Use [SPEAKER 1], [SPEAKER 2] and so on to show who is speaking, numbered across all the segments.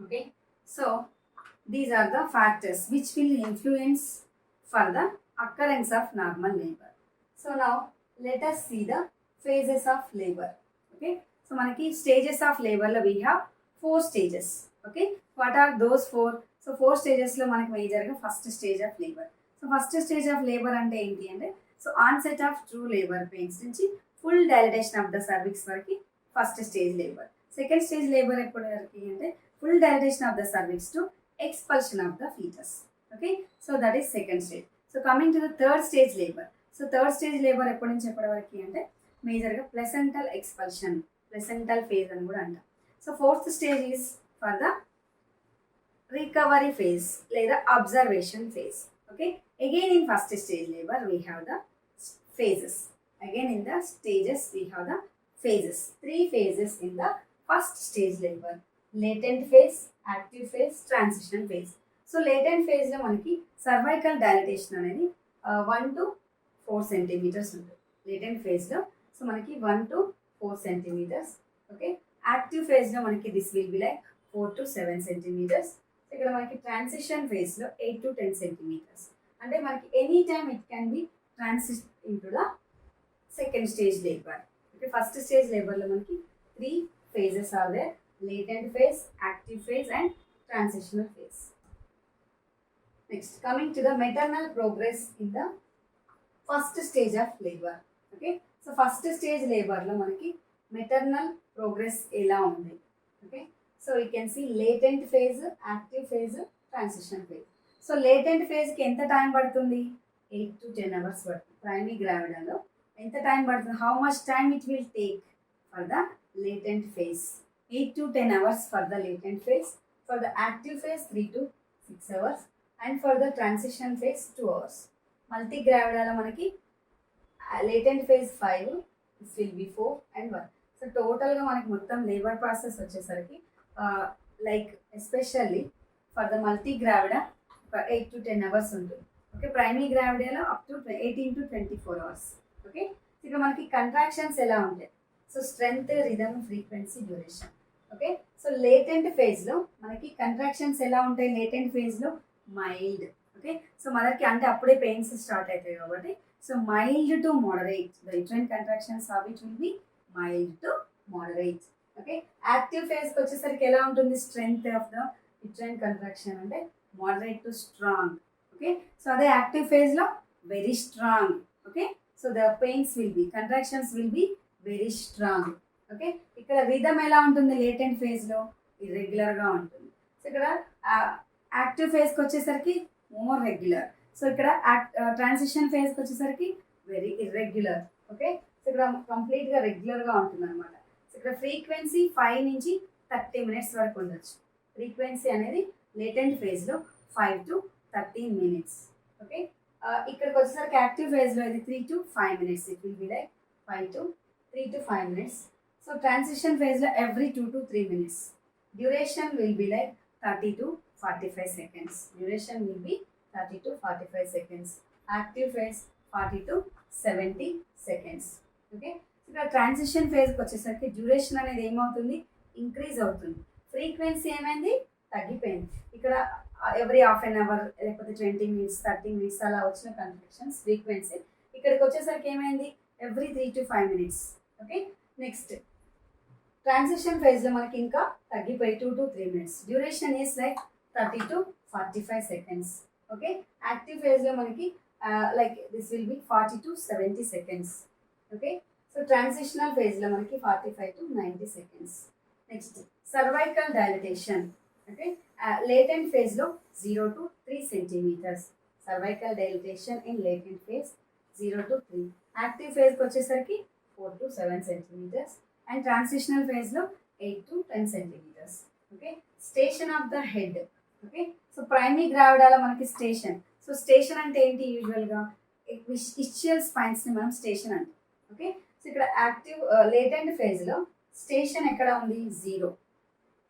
[SPEAKER 1] Okay, so these are the factors which will influence for the occurrence of normal labor. So now let us see the phases of labor. Okay, so manaki stages of labor lo we have 4 stages. Okay, what are those 4? So 4 stages lo manaki major ga first stage of labor. So first stage of labor ante enti ante so onset of true labor pains nunchi full dilatation of the cervix variki first stage labor. Second stage labor eppudu variki ante full dilatation of the cervix to expulsion of the fetus. Okay, so that is second stage. So coming to the third stage labor. So third stage labor ఎప్పటి నుంచి ఎప్పటి వరకు అంటే మేజర్గా placental expulsion placental phase అని కూడా అంటాం. So fourth stage is for the recovery phase లేదా observation phase. Okay, again in first stage labour we have the phases. Again in the stages we have the phases. 3 phases in the first stage labor. Latent phase, active phase, transition phase. So latent phase లో మనకి cervical dilatation అనేది 1 to 4 centimeters ఉంటుంది latent phase లో. So మనకి 1 to 4 centimeters. Okay, active phase లో మనకి this will be like 4 to 7 centimeters. ఇక్కడ మనకి ట్రాన్సిషన్ phase లో 8 to 10 centimeters. అంటే మనకి any time it can be transit into the second stage labor. Okay, first stage labor lo manaki 3 phases are there: latent phase, active phase and transitional phase. Next, coming to the maternal progress in the first stage of labor. Okay, so first stage labor lo manaki maternal progress ela undi. Okay, so you can see latent phase, active phase, transition phase. So latent phase ki enta time padutundi? 8 to 10 hours పడుతుంది. Primary గ్రావిడాలో ఎంత time పడుతుంది? How much time it will take for the latent phase? 8 to 10 hours for the latent phase. For the active phase 3 to 6 hours and for the transition phase 2 hours. Multi గ్రావిడాలో మనకి latent phase 5, this will be 4 and 1. So టోటల్గా మనకి మొత్తం labour process వచ్చేసరికి like especially for the multi gravida 8 to 10 hours ఉంటుంది. Okay, primary గ్రావిడాలో up to 18 to 24 hours. Okay, ఇక్కడ మనకి కంట్రాక్షన్స్ ఎలా ఉంటాయి? So strength, rhythm, frequency, duration. Okay, so latent ఫేజ్లో మనకి కంట్రాక్షన్స్ ఎలా ఉంటాయి? లేటెంట్ ఫేజ్లో మైల్డ్. ఓకే, సో మనకి అంటే అప్పుడే పెయిన్స్ స్టార్ట్ అవుతాయి కాబట్టి so mild to moderate. The uterine contractions of it will be mild to moderate. Okay, active ఫేజ్కి వచ్చేసరికి ఎలా ఉంటుంది? Strength of the uterine contraction అంటే moderate to strong. Okay, so అదే యాక్టివ్ ఫేజ్లో very strong. Okay, so the pains will be, contractions will be very strong. Okay, ఇక్కడ rhythm ఎలా ఉంటుంది? లేటెంట్ ఫేజ్లో ఇర్రెగ్యులర్గా ఉంటుంది. సో ఇక్కడ యాక్టివ్ ఫేజ్కి వచ్చేసరికి మోర్ రెగ్యులర్. సో ఇక్కడ ట్రాన్సిషన్ ఫేజ్కి వచ్చేసరికి వెరీ ఇర్రెగ్యులర్. ఓకే, సో ఇక్కడ కంప్లీట్గా రెగ్యులర్గా ఉంటుంది అనమాట. సో ఇక్కడ ఫ్రీక్వెన్సీ 5 నుంచి 30 minutes వరకు ఉండొచ్చు. ఫ్రీక్వెన్సీ అనేది లేటెంట్ ఫేజ్లో 5 to 13 minutes. ఓకే, ఇక్కడికి వచ్చేసరికి యాక్టివ్ ఫేజ్లో ఇది 3 to 5 minutes. It will be like 3 to 5 minutes. So transition ఫేజ్లో every 2 to 3 minutes. Duration will be like 30 to 45 seconds. Duration will be 30 to 45 seconds. Active phase 40 to 70 seconds. Okay, ఇక్కడ transition ఫేజ్కి వచ్చేసరికి duration అనేది ఏమవుతుంది? Increase అవుతుంది. Frequency ఏమైంది? తగ్గిపోయింది. ఇక్కడ ఎవ్రీ హాఫ్ అన్ అవర్ లేకపోతే 20 minutes 30 minutes అలా వచ్చిన కంట్రాక్షన్స్ ఫ్రీక్వెన్సీ. ఇక్కడికి వచ్చేసరికి ఏమైంది? Every 3 to 5 minutes. Okay, next transition ఫేజ్లో మనకి ఇంకా తగ్గిపోయి 2 to 3 minutes. Duration is like 30 to 45 seconds. Okay, active ఫేజ్లో మనకి like this will be 40 to 70 seconds. Okay, so transitional ఫేజ్లో మనకి 45 to 90 seconds. Next cervical dilatation. Okay, latent ఫేజ్లో 0 to 3 centimeters. Cervical dilatation in latent phase 0 to 3. Active ఫేజ్కి వచ్చేసరికి 4 to 7 centimeters and transitional ఫేజ్లో 8 to 10 centimeters. Okay, station of the head. Okay, so primary గ్రావిడాలో మనకి station. So station అంటే ఏంటి? యూజువల్గా ఇస్చియల్ స్పైన్స్ని మనం స్టేషన్ అంటాం. ఓకే, సో ఇక్కడ యాక్టివ్ లేటెంట్ ఫేజ్లో స్టేషన్ ఎక్కడ ఉంది? 0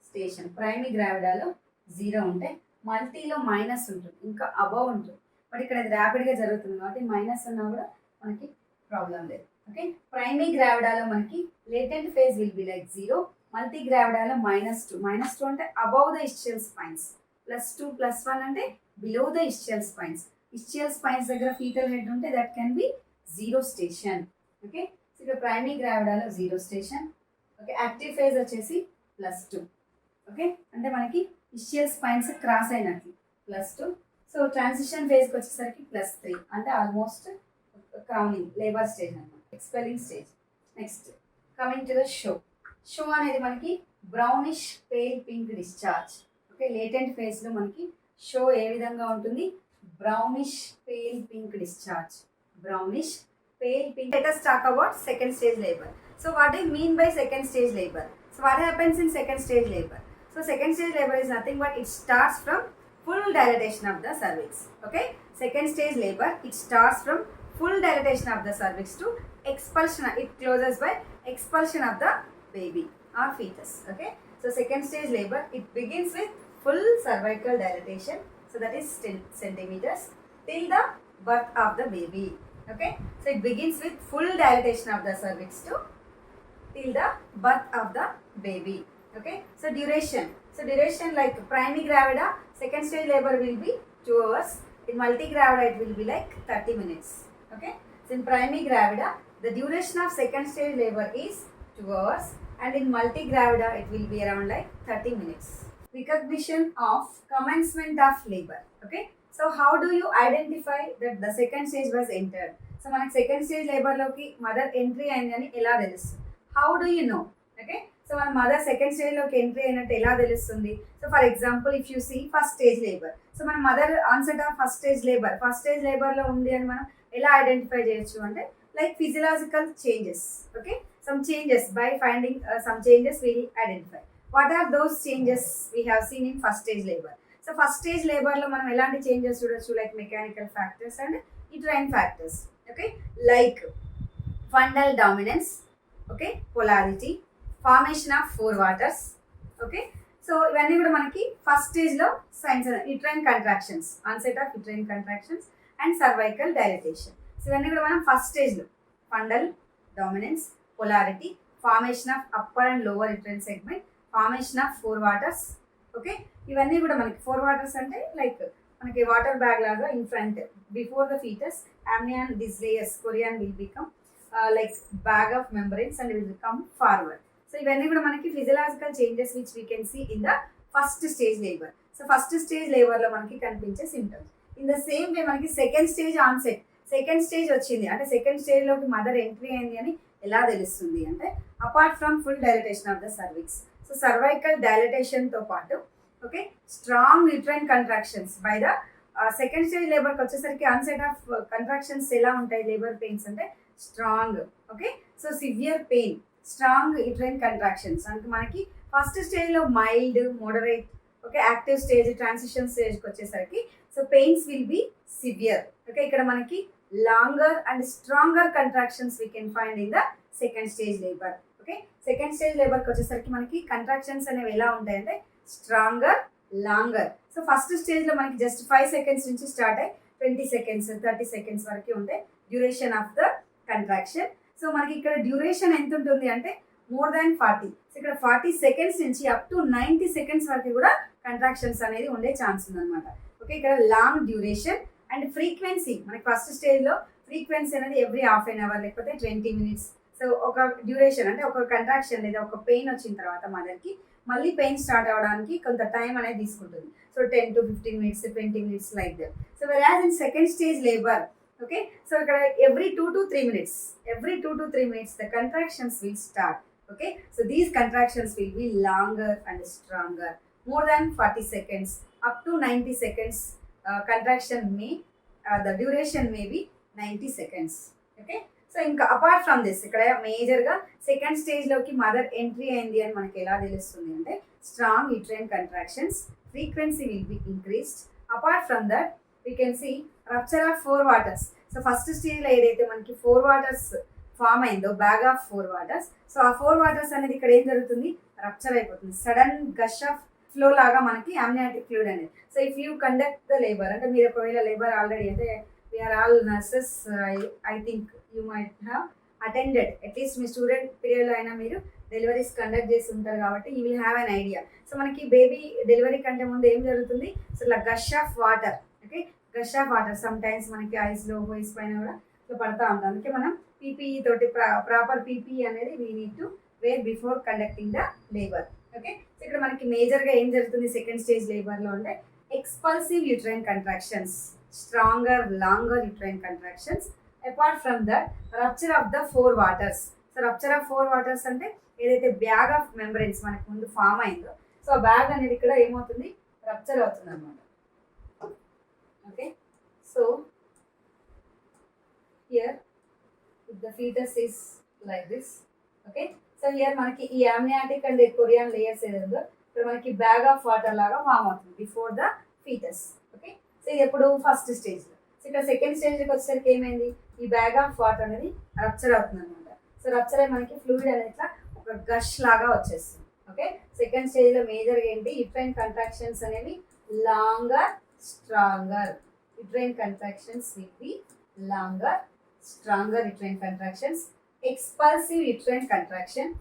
[SPEAKER 1] స్టేషన్. ప్రైమరీ గ్రావిడాలో 0 ఉంటే మల్టీలో మైనస్ ఉంటుంది, ఇంకా అబవ్ ఉంటుంది. బట్ ఇక్కడ ఇది ర్యాపిడ్గా జరుగుతుంది కాబట్టి మైనస్ ఉన్నా కూడా మనకి ప్రాబ్లం లేదు. ఓకే, ప్రైమరీ గ్రావిడాలో మనకి latent phase will be like 0 మల్టీగ్రావిడాలో -2. -2 అంటే అబౌవ్ ద ఇస్చియల్ స్పైన్స్, +2 +1 అంటే below the ischial spines. Ischial spines దగ్గర ఫీటల్ హెడ్ ఉంటే that can be 0 station. Okay, so ఇక్కడ ప్రైమరీ గ్రావిడాలో 0 స్టేషన్. ఓకే, యాక్టివ్ ఫేజ్ వచ్చేసి +2. ఓకే, అంటే మనకి ఇస్చియల్ స్పైన్స్ క్రాస్ అయినట్లు +2. సో ట్రాన్సిషన్ ఫేజ్కి వచ్చేసరికి +3 అంటే ఆల్మోస్ట్ క్రౌనింగ్ లేబర్ స్టేజ్ అన్నమాట, expelling stage. Next coming to the show అనేది మనకి brownish pale pink discharge. Okay, latent ఫేజ్లో మనకి షో ఏ విధంగా ఉంటుంది? Brownish pale pink discharge. Brownish pale pink. Let us talk about second stage labor. So what do you mean by second stage labor? So what happens in second stage labor? So second stage labor is nothing but it starts from full dilatation of the cervix. Okay, second stage labor, it starts from full dilatation of the cervix to expulsion. It closes by expulsion of the baby or fetus. Okay, so second stage labor, it begins with full cervical dilatation, so that is 10 centimeters till the birth of the baby. Okay, so it begins with full dilatation of the cervix to till the birth of the baby. Okay, so duration like primary gravida, second stage labor will be 2 hours. In multigravida it will be like 30 minutes. Okay, so in primary gravida the duration of second stage labor is 2 hours, and in multigravida it will be around like 30 minutes. Recognition of commencement of labor. Okay, so how do you identify that the second stage was entered? So మనకి second stage లేబర్లోకి mother entry అయిందని ఎలా తెలుస్తుంది? How do you know? Okay, so మన mother second స్టేజ్లోకి entry అయినట్టు ఎలా తెలుస్తుంది? So for example if you see first stage labour, so మన mother onset of first stage లేబర్లో ఉంది అని మనం ఎలా ఐడెంటిఫై చేయొచ్చు అంటే like physiological changes. Okay, some changes, by finding some changes we identify. What are those changes we have seen in first stage labor? So first stage లేబర్లో మనం ఎలాంటి చేంజెస్ చూడొచ్చు? Like mechanical factors and uterine factors. Okay, like fundal dominance, okay, polarity, formation of 4 waters. Okay, so ఇవన్నీ కూడా మనకి first స్టేజ్లో signs. Uterine contractions, onset of uterine contractions and cervical dilatation. So ఇవన్నీ కూడా మనం ఫస్ట్ స్టేజ్లో fundal dominance, polarity, formation of upper and lower uterine segment, formation of 4 waters. Okay, ఇవన్నీ కూడా మనకి 4 వాటర్స్ అంటే లైక్ మనకి వాటర్ బ్యాగ్ లాగా in front before the foetus amnion, these layers chorion will become like bag of membranes and will come forward. So ఇవన్నీ కూడా మనకి physiological changes which we can see in the first stage labour. So first stage లేబర్లో మనకి కనిపించే symptoms. In the same way మనకి second stage onset, second stage వచ్చింది అంటే second స్టేజ్లోకి mother entry అయింది అని ఎలా తెలుస్తుంది అంటే apart from full dilatation of the cervix. So cervical డైలటేషన్తో పాటు okay strong uterine contractions by the second stage లేబర్కి వచ్చేసరికి ఆన్సెట్ ఆఫ్ కంట్రాక్షన్స్ ఎలా ఉంటాయి? లేబర్ పెయిన్స్ అంటే strong. Okay, so severe pain, strong uterine contractions. అంటే మనకి ఫస్ట్ స్టేజ్లో mild, moderate, okay, active stage, transition స్టేజ్కి వచ్చేసరికి so pains will be severe. Okay, ఇక్కడ మనకి longer and stronger contractions we can find in the second stage labour. Okay, second stage లేబర్కి వచ్చేసరికి మనకి కంట్రాక్షన్స్ అనేవి ఎలా ఉంటాయంటే స్ట్రాంగర్, లాంగర్. సో ఫస్ట్ స్టేజ్లో మనకి జస్ట్ 5 seconds నుంచి స్టార్ట్ అయ్యి 20 seconds 30 seconds వరకు ఉంటాయి duration of the contraction. So మనకి ఇక్కడ డ్యూరేషన్ ఎంత ఉంటుంది అంటే మోర్ దాన్ 40. సో ఇక్కడ 40 seconds నుంచి అప్ టు 90 seconds వరకు కూడా కంట్రాక్షన్స్ అనేది ఉండే ఛాన్స్ ఉందన్నమాట. ఓకే, ఇక్కడ లాంగ్ డ్యూరేషన్ అండ్ ఫ్రీక్వెన్సీ. మనకి ఫస్ట్ స్టేజ్లో ఫ్రీక్వెన్సీ అనేది ఎవ్రీ హాఫ్ అన్ అవర్ లేకపోతే 20 minutes. సో ఒక డ్యూరేషన్ అంటే ఒక కంట్రాక్షన్ లేదా ఒక పెయిన్ వచ్చిన తర్వాత మదర్కి మళ్ళీ పెయిన్ స్టార్ట్ అవ్వడానికి కొంత టైం అనేది తీసుకుంటుంది. So 10 to 15 minutes, 20 minutes like that. So whereas in second stage labor, okay, so ఇక్కడ every 2 to 3 minutes the contractions will start. Okay, so these contractions will be longer and stronger, more than 40 seconds up to 90 seconds. Contraction may the duration may be 90 seconds. Okay, so ఇంకా apart from this ఇక్కడ మేజర్గా second స్టేజ్లోకి mother entry అయింది అని మనకి ఎలా తెలుస్తుంది అంటే strong uterine contractions, frequency will be increased. Apart from that we can see rupture of 4 waters. So first స్టేజ్లో ఏదైతే మనకి 4 వాటర్స్ ఫామ్ అయిందో బ్యాగ్ ఆఫ్ 4 వాటర్స్, సో ఆ 4 వాటర్స్ అనేది ఇక్కడ ఏం జరుగుతుంది? రప్చర్ అయిపోతుంది. సడన్ గష్ ఆఫ్ ఫ్లో లాగా మనకి అమ్నియాటిక్ ఫ్లూయిడ్ అనేది. So if you conduct the labour అంటే మీరు ఒకవేళ లేబర్ ఆల్రెడీ అంటే we are all nurses, I think you might have attended at least మీ స్టూడెంట్ పీరియడ్లో అయినా మీరు డెలివరీస్ కండక్ట్ చేసి ఉంటారు కాబట్టి you will have an idea. So మనకి బేబీ డెలివరీ కంటే ముందు ఏం జరుగుతుంది, సో ఇలా gush of water, okay, gush of water sometimes మనకి ఐస్లో హోయిస్ పైన కూడా ఇట్లా పడతా ఉంటాం. అందుకే మనం పీపీఈ తోటి ప్రాపర్ పీపీఈ అనేది we need to wear before conducting the labour. Okay, so ఇక్కడ మనకి మేజర్గా ఏం జరుగుతుంది సెకండ్ స్టేజ్ లేబర్లో అంటే expulsive uterine contractions, stronger longer uterine contractions. Apart from that rupture of the 4 waters. So rupture of 4 waters అంటే ఏదైతే బ్యాగ్ ఆఫ్ మెంబ్రెయిన్స్ మనకు ముందు ఫామ్ అయిందో, సో ఆ బ్యాగ్ అనేది ఇక్కడ ఏమవుతుంది, రప్చర్ అవుతుంది అనమాట. Okay, so here if the foetus is like this. Okay, so here మనకి ఈ amniotic అండ్ కొరియాన్ లేయర్స్ ఏదో ఇక్కడ మనకి బ్యాగ్ ఆఫ్ వాటర్ లాగా ఫామ్ అవుతుంది before the foetus. Okay, so ఇది ఎప్పుడు ఫస్ట్ స్టేజ్లో. సో ఇక్కడ సెకండ్ స్టేజ్కి వచ్చేసరికి ఏమైంది, ఈ బ్యాగ్ ఆఫ్ వాటర్ అనేది రప్చర్ అవుతుంది అనమాట. సో రప్చర్ అయ్యి మనకి ఫ్లూయిడ్ అనేది ఇట్లా ఒక గష్ లాగా వచ్చేస్తుంది. ఓకే, సెకండ్ స్టేజ్లో మేజర్గా ఏంటి, యూట్రైన్ కంట్రాక్షన్స్ అనేవి longer stronger. Uterine contractions will be longer stronger uterine contractions. Expulsive uterine contraction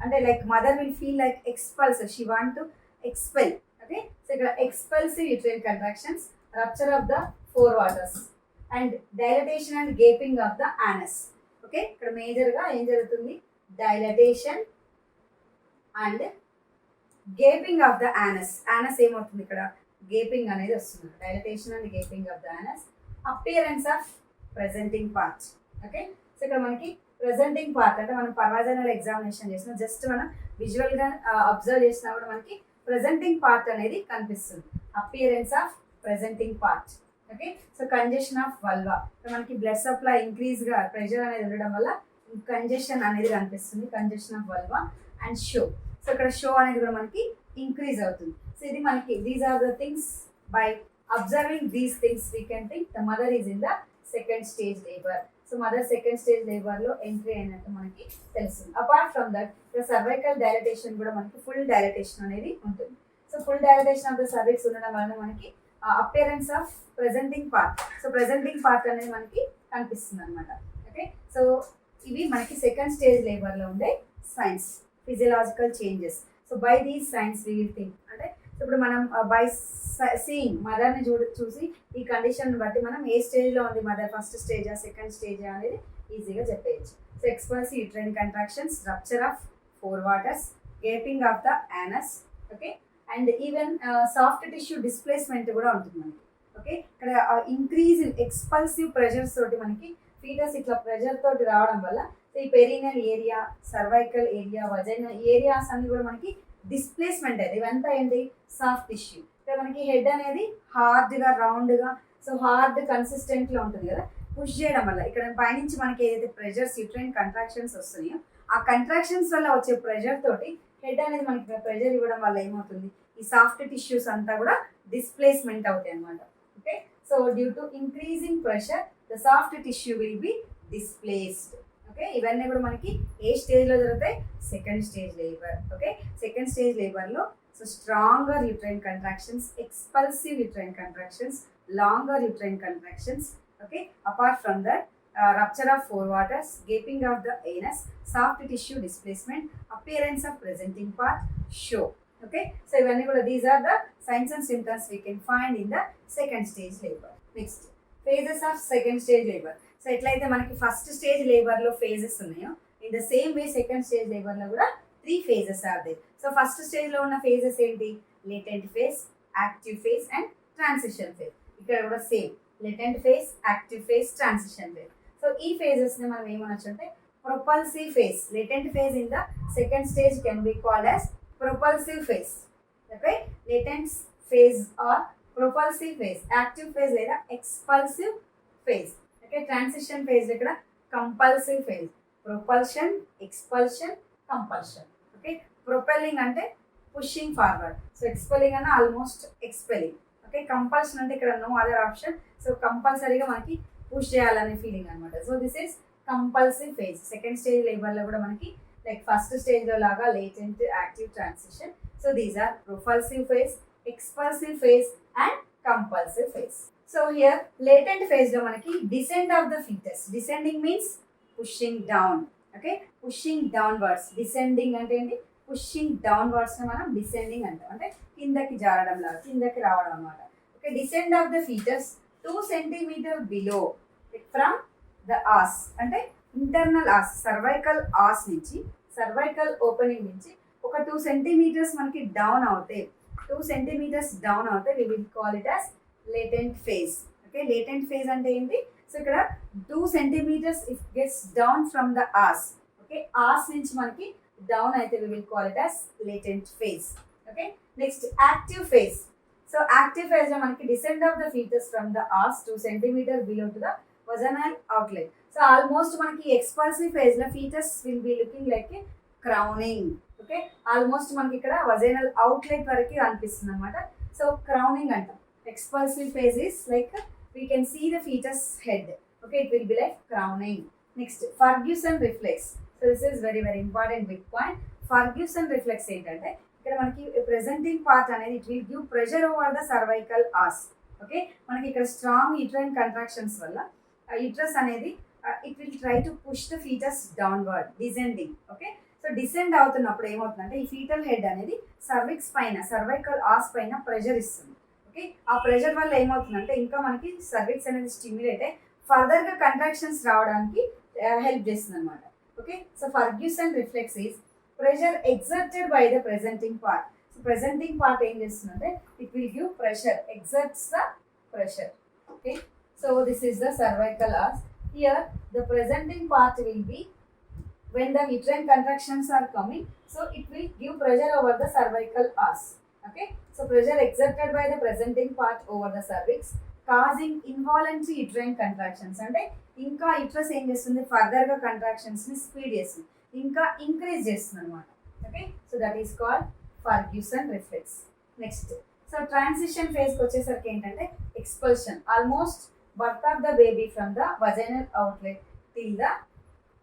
[SPEAKER 1] అంటే like mother will feel like expulsive, she want to expel. Okay, so ఇక్కడ expulsive uterine contractions, rupture of the 4 waters and dilatation and gaping of the anus. Okay, ఇక్కడ మేజర్గా ఏం జరుగుతుంది, dilatation and gaping of the anus. Anus ఏమవుతుంది ఇక్కడ gaping అనేది వస్తుంది. Dilatation and gaping of the anus. Appearance of presenting part. Okay, so ఇక్కడ మనకి ప్రెజెంటింగ్ పార్ట్ అంటే మనం పర్వాజనల్ ఎగ్జామినేషన్ చేసిన జస్ట్ మనం విజువల్గా అబ్జర్వ్ చేసినా కూడా మనకి ప్రెజెంటింగ్ పార్ట్ అనేది కనిపిస్తుంది. Appearance of presenting part. Okay, so congestion of vulva, మనకి బ్లడ్ సప్లై ఇంక్రీజ్గా ప్రెషర్ అనేది ఉండడం వల్ల కంజెషన్ అనేది కనిపిస్తుంది. Congestion of vulva and show. So ఇక్కడ షో అనేది కూడా మనకి ఇంక్రీజ్ అవుతుంది. సో ఇది మనకి these are the things by observing these things we can think the mother is in the second stage labour. So mother second stage లేబర్లో entry అయినట్టు మనకి తెలుస్తుంది. Apart from that the cervical dilatation కూడా మనకి full dilatation అనేది ఉంటుంది. So full dilatation of the cervix ఉండడం వలన మనకి appearance of presenting part. So presenting part అనేది మనకి కనిపిస్తుంది అనమాట. ఓకే, సో ఇవి మనకి సెకండ్ స్టేజ్ లేబర్లో ఉండే science, physiological changes. So by these science we will think అంటే ఇప్పుడు మనం బై సీయింగ్ మదర్ని చూసి ఈ కండిషన్ బట్టి మనం ఏ స్టేజ్లో ఉంది మదర్, ఫస్ట్ స్టేజా సెకండ్ స్టేజా అనేది ఈజీగా చెప్పేయచ్చు. So expulsive uterine contractions, rupture of 4 waters, gaping of the anus. Okay, and even soft tissue displacement కూడా ఉంటుంది మనకి. ఓకే, ఇక్కడ ఇంక్రీజ్ ఇన్ ఎక్స్పల్సివ్ ప్రెషర్స్ తోటి మనకి ఫీటస్ ఇట్లా ప్రెషర్ తోటి రావడం వల్ల ఈ perineal area, cervical area, vaginal areas అన్ని కూడా మనకి డిస్ప్లేస్మెంట్ అయితే ఇవంతా ఏంటి సాఫ్ట్ టిష్యూ. ఇక్కడ మనకి హెడ్ అనేది హార్డ్గా రౌండ్గా సో హార్డ్ కన్సిస్టెంట్లో ఉంటుంది కదా, పుష్ చేయడం వల్ల ఇక్కడ పైనుంచి మనకి ఏదైతే ప్రెషర్స్ యూట్రైన్ కంట్రాక్షన్స్ వస్తున్నాయో ఆ కంట్రాక్షన్స్ వల్ల వచ్చే ప్రెషర్ తోటి హెడ్ అనేది మనకి ప్రెషర్ ఇవ్వడం వల్ల ఏమవుతుంది, ఈ సాఫ్ట్ టిష్యూస్ అంతా కూడా డిస్ప్లేస్మెంట్ అవుతాయి అనమాట. Okay, so due to increasing pressure the soft tissue will be displaced. Okay, ఇవన్నీ కూడా మనకి ఏ స్టేజ్లో జరుగుతాయి, second stage labour. Okay, second stage లేబర్లో so stronger uterine contractions, expulsive uterine contractions, longer uterine contractions. Okay, apart from that rupture of 4 waters, gaping of the anus, soft tissue displacement, appearance of presenting part, show. Okay, so ivanni kuda these are the signs and symptoms we can find in the second stage labor. Next, phases of second stage labor. So etlaithe manaki first stage labor lo phases unnayo, in the same way second stage labor lo kuda 3 phases are there. So first stage lo unna phases enti, latent phase, active phase and transition phase. Ikkada kuda same, latent phase, active phase, transition phase. So ఈ ఫేజెస్ని మనం ఏమనొచ్చు అంటే propulsive phase. Latent phase in the second stage can be called as propulsive phase. Okay, latent phase or propulsive phase, active phase లేదా expulsive phase. Okay, transition phase ఇక్కడ compulsive phase, propulsion, expulsion, compulsion. Okay, propelling అంటే pushing forward, so expelling అన్న almost expelling. Okay, compulsion అంటే ఇక్కడ no other option, so కంపల్సరీగా మనకి push చేయాలనే feeling అనమాట. So this is compulsive phase. Second stage లేబర్లో కూడా మనకి లైక్ ఫస్ట్ స్టేజ్లో లాగా latent, active, transition. So these are propulsive phase, expulsive phase and compulsive phase. So here latent ఫేజ్లో మనకి descend of the foetus. Descending means pushing down. Okay, pushing downwards. Descending అంటే ఏంటి? Pushing downwards మనం descending అంటాం, అంటే కిందకి జారడం లాగా, కిందకి రావడం అన్నమాట. Okay, descend of the foetus 2 centimetre below from the os, అంటే ఇంటర్నల్ ఆస్, సర్వైకల్ ఆస్ నుంచి, సర్వైకల్ ఓపెనింగ్ నుంచి ఒక 2 సెంటీమీటర్స్ మనకి డౌన్ అవుతాయి. 2 సెంటీమీటర్స్ డౌన్ అవుతాయి, we will call it as latent phase. Okay, latent phase అంటే ఏంటి? సో ఇక్కడ 2 centimetres if gets down from the os. Okay, os నుంచి మనకి డౌన్ అయితే we will call it as latent phase. Okay, next active phase. So active phase లో మనకి descend of the foetus from the os 2 centimetre below to the vaginal outlet. So almost మనకి expulsive phase లో foetus will be looking like A crowning. Okay, almost మనకి ఇక్కడ vaginal outlet వరకు అనిపిస్తుంది అనమాట. So crowning అంటాం. Expulsive phase is like we can see the foetus head. Okay, it will be like crowning. Next Ferguson reflex. So this is very very important big point. Ferguson reflex ఏంటంటే ఇక్కడ మనకి presenting part అనేది it will give pressure over the cervical os. Okay, మనకి ఇక్కడ strong uterine contractions వల్ల uterus అనేది it will try to push the foetus downward, descending. Okay, so descend అవుతున్నప్పుడు ఏమవుతుందంటే ఈ ఫీటల్ హెడ్ అనేది సర్విక్స్ పైన, సర్వైకల్ ఆస్ పైన ప్రెషర్ ఇస్తుంది. ఓకే, ఆ ప్రెషర్ వల్ల ఏమవుతుందంటే ఇంకా మనకి సర్విక్స్ అనేది స్టిమ్యులేట్ అయ్యి ఫర్దర్గా కంట్రాక్షన్స్ రావడానికి హెల్ప్ చేస్తుంది అనమాట. Okay, so Ferguson reflex is pressure exerted by the presenting part. So presenting part ఏం చేస్తుందంటే it will give pressure, exerts the pressure. Okay, so this is the cervical os. Here the presenting part will be when the uterine contractions are coming, so it will give pressure over the cervical os. Okay, so pressure exerted by the presenting part over the cervix causing involuntary uterine contractions. అంటే ఇంకా uterus ఏం చేస్తుంది, ఫర్దర్గా కంట్రాక్షన్స్ని speed చేస్తుంది, ఇంకా increase చేస్తుంది అనమాట. Okay, so that is called Ferguson reflex. Next so transition ఫేజ్కి వచ్చేసరికి ఏంటంటే expulsion. Almost birth of the baby from the vaginal outlet till the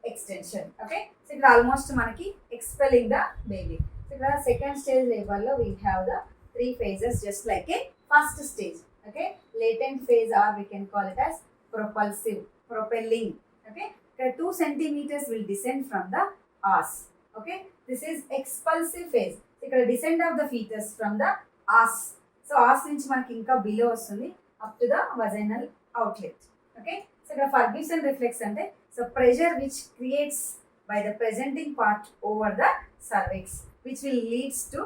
[SPEAKER 1] extension. Okay, so ఇక్కడ ఆల్మోస్ట్ మనకి ఎక్స్పెల్లింగ్ ద బేబీ. సో ఇక్కడ second stage లేబర్లో we have the 3 phases just like a first stage. Okay, latent phase or we can call it as propulsive, propelling. Okay, ఇక్కడ 2 centimeters will descend from the os. Okay, this is expulsive phase. ఇక్కడ descend of the fetus from the os. So os నుంచి మనకి ఇంకా below వస్తుంది up to the vaginal outlet. Okay, so the Ferguson reflex ante so pressure which creates by the presenting part over the cervix which will leads to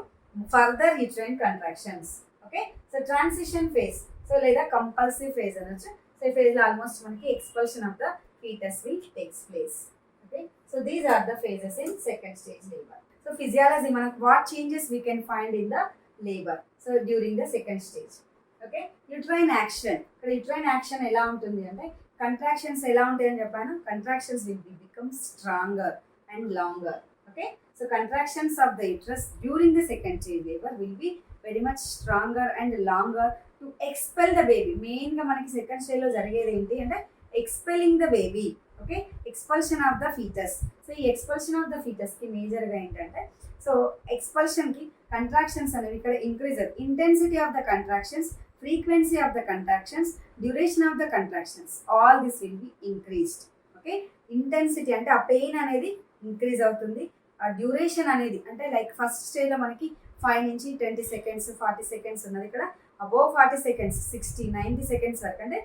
[SPEAKER 1] further uterine contractions. Okay, so transition phase, so leda compulsive phase anachu. So phase lo almost manaki expulsion of the fetus will takes place. Okay, so these are the phases in second stage labor. So physiology manaku what changes we can find in the labor, so during the second stage. Okay, uterine action. ఇక్కడ uterine action ఎలా ఉంటుంది అంటే contractions ఎలా ఉంటాయని చెప్పాను. Contractions will B become stronger and longer. Okay, so contractions of the uterus during the second stage labour will be very much stronger and longer to expel the baby. మెయిన్గా మనకి second స్టేజ్లో జరిగేది ఏంటి అంటే ఎక్స్పెలింగ్ the baby. Okay, expulsion of the foetus. So ఈ expulsion of the ఫీటస్కి మేజర్గా ఏంటంటే so ఎక్స్పల్షన్కి contractions అనేవి ఇక్కడ increase, intensity of the contractions, frequency of the contractions, duration of the contractions, all this will be increased. Okay, intensity అంటే ఆ pain అనేది increase అవుతుంది, ఆ డ్యూరేషన్ అనేది అంటే లైక్ ఫస్ట్ స్టేజ్లో మనకి 5 నుంచి 20 seconds 40 seconds ఉన్నది, ఇక్కడ అబోవ్ 40 seconds 60 90 seconds వరకు అంటే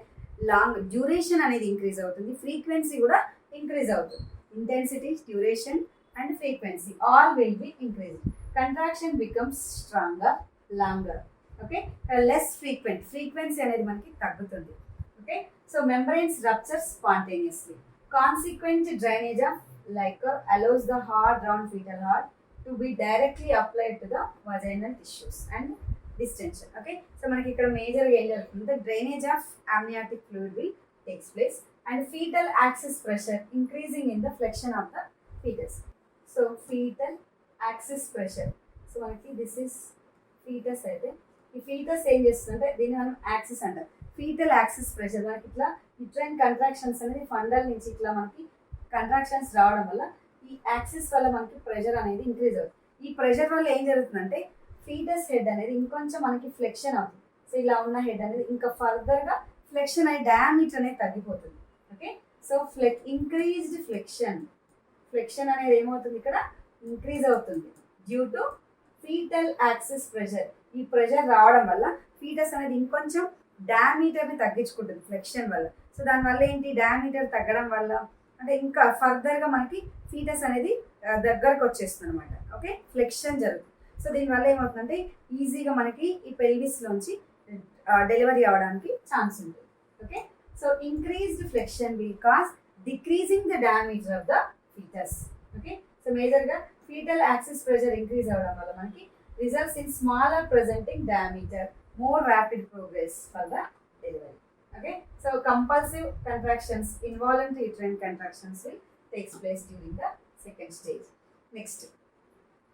[SPEAKER 1] లాంగ్ డ్యూరేషన్ అనేది ఇంక్రీజ్ అవుతుంది, ఫ్రీక్వెన్సీ కూడా ఇంక్రీజ్ అవుతుంది. Intensity, duration and frequency all will be increase. Contraction becomes stronger, longer. Okay, less frequent, frequency అనేది మనకి తగ్గుతుంది. Okay, so membranes rupture spontaneously. Consequent drainage of liker allows the hard round foetal heart to be directly applied to the vaginal tissues and distension. Okay, so మనకి ఇక్కడ మేజర్గా ఏం జరుగుతుంది, drainage of amniotic fluid will takes place and fetal axis pressure increasing in the flexion of the fetus. So fetal axis pressure, so మనకి this is fetus అయితే ఈ foetus ఏం చేస్తుందంటే దీన్ని మనం యాక్సిస్ అంటారు. ఫీటల్ యాక్సిస్ ప్రెషర్ మనకి ఇట్లా యూట్రైన్ కంట్రాక్షన్స్ అనేది ఫండల్ నుంచి ఇట్లా మనకి కంట్రాక్షన్స్ రావడం వల్ల ఈ యాక్సిస్ వల్ల మనకి ప్రెషర్ అనేది ఇంక్రీజ్ అవుతుంది. ఈ ప్రెషర్ వల్ల ఏం జరుగుతుందంటే ఫీటస్ హెడ్ అనేది ఇంకొంచెం మనకి ఫ్లెక్షన్ అవుతుంది. సో ఇలా ఉన్న హెడ్ అనేది ఇంకా ఫర్దర్గా ఫ్లెక్షన్ అయ్యి డయామీటర్ అనేది తగ్గిపోతుంది. Okay, so increased flexion flexion అనేది ఏమవుతుంది ఇక్కడ ఇంక్రీజ్ అవుతుంది due to fetal axis pressure. ఈ ప్రెషర్ రావడం వల్ల ఫీటస్ అనేది ఇంకొంచెం డయామీటర్ని తగ్గించుకుంటుంది ఫ్లెక్షన్ వల్ల. సో దానివల్ల ఏంటి, డయామీటర్ తగ్గడం వల్ల అంటే ఇంకా ఫర్దర్గా మనకి ఫీటస్ అనేది దగ్గరకు వచ్చేస్తుంది అనమాట. ఓకే, ఫ్లెక్షన్ జరుగుతుంది. సో దీనివల్ల ఏమవుతుందంటే ఈజీగా మనకి ఈ పెల్విస్లోంచి డెలివరీ అవ్వడానికి ఛాన్స్ ఉంటుంది. Okay, so increased flexion will cause decreasing the diameter of the foetus. Okay, so మేజర్గా ఫీటల్ యాక్సిస్ ప్రెషర్ ఇంక్రీజ్ అవ్వడం వల్ల మనకి results in smaller presenting diameter, more rapid progress for the delivery. Okay, so compulsive contractions, involuntary uterine contractions will takes place during the second stage. Next,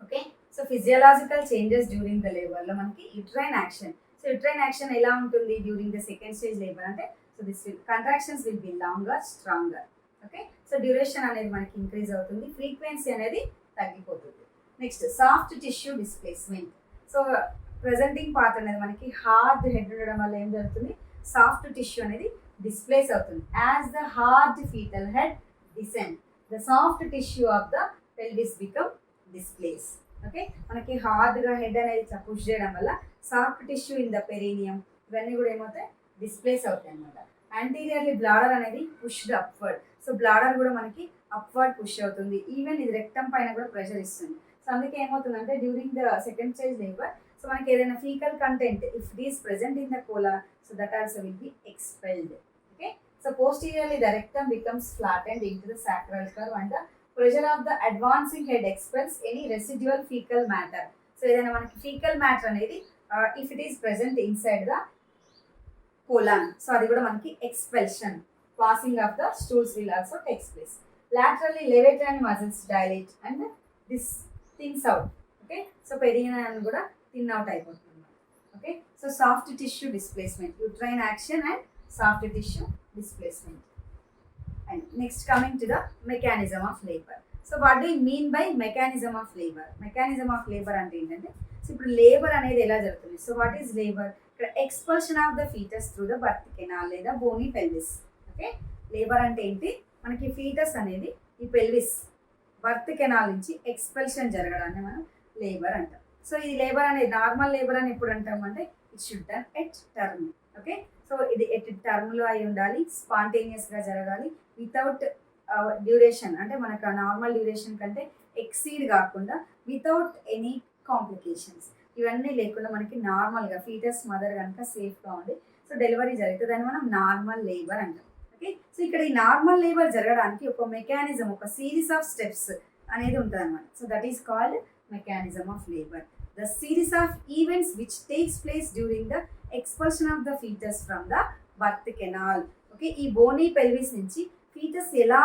[SPEAKER 1] okay, so physiological changes during the labor lo manaki uterine action. So uterine action ela untundi during the second stage labor ante, so this will contractions will be longer, stronger. Okay, so duration anedi manaki increase avutundi, frequency anedi తగ్గిపోతుంది. Next soft tissue displacement. So presenting part అనేది మనకి hard head ఉండడం వల్ల ఏం జరుగుతుంది, soft tissue అనేది displace అవుతుంది. As the hard fetal head descend, the soft tissue of the pelvis become displace. Okay, మనకి హార్డ్గా హెడ్ అనేది పుష్ చేయడం వల్ల soft tissue in the perineum ఇవన్నీ కూడా ఏమవుతాయి, డిస్ప్లేస్ అవుతాయి అనమాట. యాంటీరియర్లీ బ్లాడర్ అనేది పుష్డ్ అప్వర్డ్. సో బ్లాడర్ కూడా మనకి అప్వర్డ్ పుష్ అవుతుంది. ఈవెన్ ఇది రెక్టమ్ పైన కూడా ప్రెషర్ ఇస్తుంది. సో అందుకే ఏమవుతుందంటే during the second stage labour, so మనకి ఏదైనా faecal content if it is present in the colon, so that also will be expelled. Okay, so posteriorly the rectum becomes flattened into the sacral curve and the pressure of the advancing head expels any residual faecal matter. So ఏదైనా మనకి faecal matter అనేది if it is present inside the colon, so అది కూడా మనకి ఎక్స్పెల్షన్, passing of the stools will also takes place. Laterally levator muscles dilate and this thins out. Okay, so perineum kuda thin out అయిపోతుంది. Okay, so soft tissue displacement, uterine action and soft tissue displacement. And next coming to the mechanism of labor. So what do you mean by mechanism of labor? Mechanism of labor అంటే ఏంటంటే, so ఇప్పుడు labour అనేది ఎలా జరుగుతుంది. So what is labour, ఇక్కడ expulsion of the foetus through the birth canal లేదా Boney pelvis. Okay, labour అంటే ఏంటి, మనకి ఫీటస్ అనేది ఈ పెల్విస్ బర్త్ కెనాల్ నుంచి ఎక్స్పెల్షన్ జరగడాన్ని మనం లేబర్ అంటాం. సో ఈ లేబర్ అనేది నార్మల్ లేబర్ అని ఎప్పుడు అంటాం అంటే it should done at term. Okay, so ఇది ఎట్ టర్మ్లో అయి ఉండాలి, స్పాంటేనియస్గా జరగాలి, వితౌట్ డ్యూరేషన్ అంటే మనకు నార్మల్ డ్యూరేషన్ కంటే ఎక్సీడ్ కాకుండా, వితౌట్ ఎనీ కాంప్లికేషన్స్, ఇవన్నీ లేకుండా మనకి నార్మల్గా ఫీటస్ మదర్ కనుక సేఫ్గా ఉండి సో డెలివరీ జరిగితే దాన్ని మనం నార్మల్ లేబర్ అంటాం. ఓకే, సో ఇక్కడ ఈ నార్మల్ లేబర్ జరగడానికి ఒక మెకానిజం, ఒక సిరీస్ ఆఫ్ స్టెప్స్ అనేది ఉంటుంది అనమాట. So that is called mechanism of labour, the series of events which takes place during the expulsion of the foetus from the birth canal. Okay, ఈ Boney pelvis నుంచి foetus ఎలా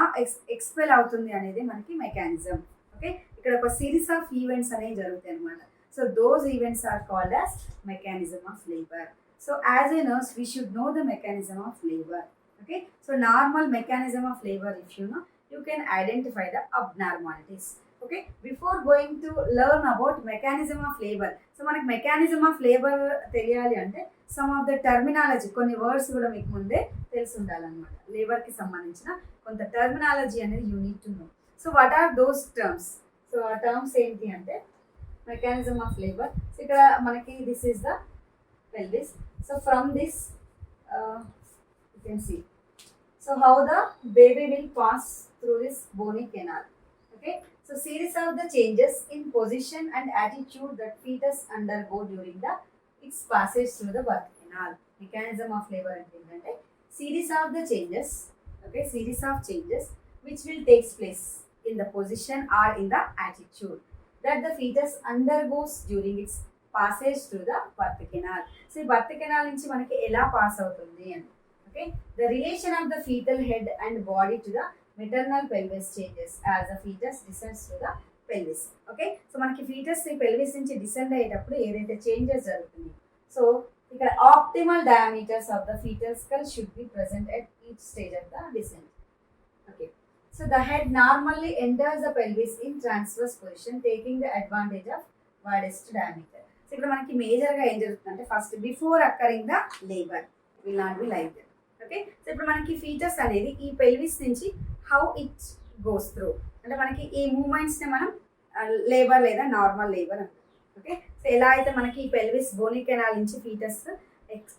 [SPEAKER 1] expel అవుతుంది అనేది మనకి mechanism. Okay, ఇక్కడ ఒక సిరీస్ ఆఫ్ ఈవెంట్స్ అనేవి జరుగుతాయి అనమాట. So those events are called as mechanism of labour. So as a nurse we should know the mechanism of labour. Okay, so normal mechanism of labor, if you know, you can identify the abnormalities. Okay, before going to learn about mechanism of labor, so మనకి mechanism of labor తెలియాలి అంటే some of the terminology, కొన్ని words కూడా మీకు ముందే తెలిసి ఉండాలన్నమాట. లేబర్కి సంబంధించిన కొంత టర్మినాలజీ అనేది you need to know. So what are those terms, so ఆ టర్మ్స్ ఏంటి అంటే మెకానిజం ఆఫ్ లేబర్. సో ఇక్కడ మనకి this is the pelvis. So from this you can see, so how the baby will pass through this bony canal. Okay, so series of the changes in position and attitude that fetus undergo during the its passage through the birth canal. Mechanism of labor అంటే series of the changes, okay, series of changes which will takes place in the position or in the attitude that the fetus undergoes during its passage through the birth canal. So birth canal నుంచి మనకి ఎలా pass అవుతుంది అని. Okay, the relation of the fetal head and body to the maternal pelvis changes as the fetus descends to the pelvis. Okay, so మనకి fetus pelvis నుంచి descend అయ్యేటప్పుడు ఏదైతే changes జరుగుతుంది, సో ఇక్కడ optimal diameters of the fetal skull should be present at each stage of the descent. Okay, so the head normally enters the pelvis in transverse position taking the advantage of widest diameter. So ఇక్కడ మనకి మేజర్గా ఏం జరుగుతుందంటే first before occurring the labour will not be like that. Okay, so ఇప్పుడు మనకి foetus అనేది ఈ pelvis నుంచి హౌ ఇట్ గోస్ త్రూ. అంటే మనకి ఈ మూమెంట్స్ని మనం లేబర్ లేదా నార్మల్ లేబర్ అంటాం. ఓకే, సో ఎలా అయితే మనకి ఈ పెల్విస్ బోని కెనాల్ నుంచి ఫీటస్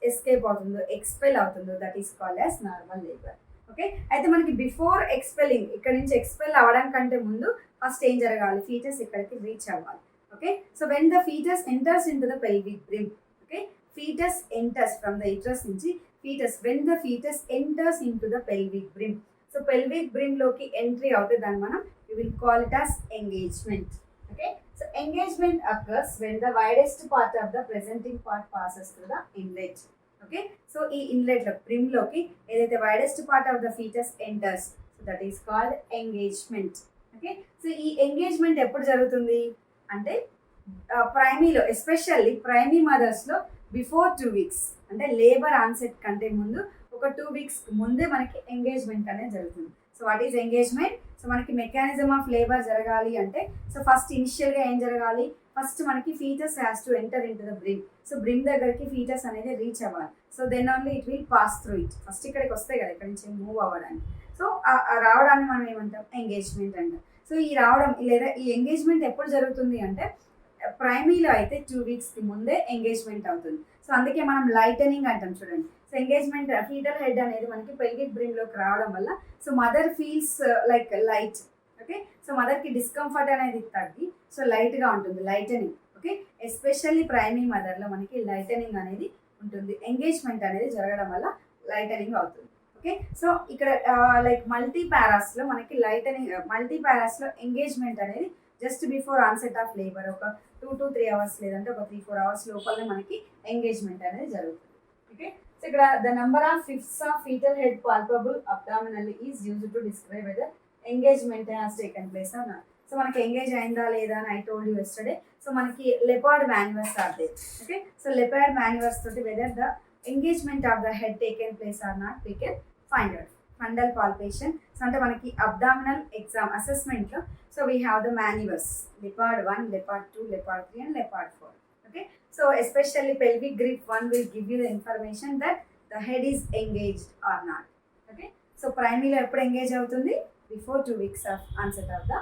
[SPEAKER 1] ఎస్కేప్ అవుతుందో, ఎక్స్పెల్ అవుతుందో, that is called as normal labour. Okay, అయితే మనకి బిఫోర్ ఎక్స్పెల్లింగ్, ఇక్కడ నుంచి ఎక్స్పెల్ అవ్వడం కంటే ముందు ఫస్ట్ ఏం జరగాలి, ఫీటస్ ఇక్కడికి రీచ్ అవ్వాలి. Okay, so when the foetus enters into the pelvic brim, okay, foetus enters from the uterus నుంచి foetus, when the foetus enters into the pelvic brim, so pelvic brim లోకి entry అవుతే దాన్ని మనం we will call it as engagement. Okay, so engagement occurs when the widest part of the presenting part passes through the inlet. Okay, so ee inlet lo brim loki edaithe widest part of the fetus enters, so that is called engagement. Okay, so ee engagement eppudu jarugutundi ante ప్రైమీలో, especially primi మదర్స్లో before 2 weeks, అంటే labour onset కంటే ముందు ఒక 2 weeks ముందే మనకి engagement అనేది జరుగుతుంది. So what is engagement? So మనకి మెకానిజం ఆఫ్ లేబర్ జరగాలి అంటే, సో ఫస్ట్ ఇనిషియల్గా ఏం జరగాలి, ఫస్ట్ మనకి fetus has to enter into the brim. So brim దగ్గరికి ఫీటస్ అనేది రీచ్ అవ్వాలి. So then only it will pass through it. First ఇక్కడికి వస్తాయి కదా, ఇక్కడ నుంచి మూవ్ అవ్వడానికి. సో ఆ రావడాన్ని మనం ఏమంటాం, ఎంగేజ్మెంట్ అంటాం. సో ఈ రావడం లేదా ఈ ఎంగేజ్మెంట్ ఎప్పుడు జరుగుతుంది అంటే, ప్రైమరీలో అయితే 2 weeksకి ముందే ఎంగేజ్మెంట్ అవుతుంది. సో అందుకే మనం లైటనింగ్ అంటాం చూడండి. సో ఎంగేజ్మెంట్, ఫీటల్ హెడ్ అనేది మనకి పెల్విక్ బ్రిమ్లోకి రావడం వల్ల so mother feels like light. Okay, so మదర్కి డిస్కంఫర్ట్ అనేది తగ్గి సో లైట్గా ఉంటుంది, లైటనింగ్. ఓకే, ఎస్పెషల్లీ ప్రైమరీ మదర్లో మనకి లైటనింగ్ అనేది ఉంటుంది. ఎంగేజ్మెంట్ అనేది జరగడం వల్ల లైటనింగ్ అవుతుంది. ఓకే, సో ఇక్కడ లైక్ మల్టీ పారాస్లో మనకి లైటనింగ్, మల్టీ పారాస్లో ఎంగేజ్మెంట్ అనేది just before onset of labour ఒక 2 to 3 hours లేదంటే ఒక 3-4 hours లోపలనే మనకి ఎంగేజ్మెంట్ అనేది జరుగుతుంది. ఓకే, సో ఇక్కడ the number of fifths of foetal head palpable abdominally is used to describe whether engagement has taken place or not. So మనకి engage అయిందా లేదా అని I told you yesterday. So మనకి Leopold manoeuvres are there. Okay, so Leopold manoeuvres తోటి whether the engagement of the head taken place or not we can find out. Fundal palpation, so అంటే మనకి abdominal exam అసెస్మెంట్లో so we have the manoeuvres leopard 1, leopard 2, leopard 3 and leopard 4. Okay, so especially pelvic grip 1 will give you the information that the head is engaged or not. Okay, so primary lo eppudu engage avutundi, before 2 weeks of onset of the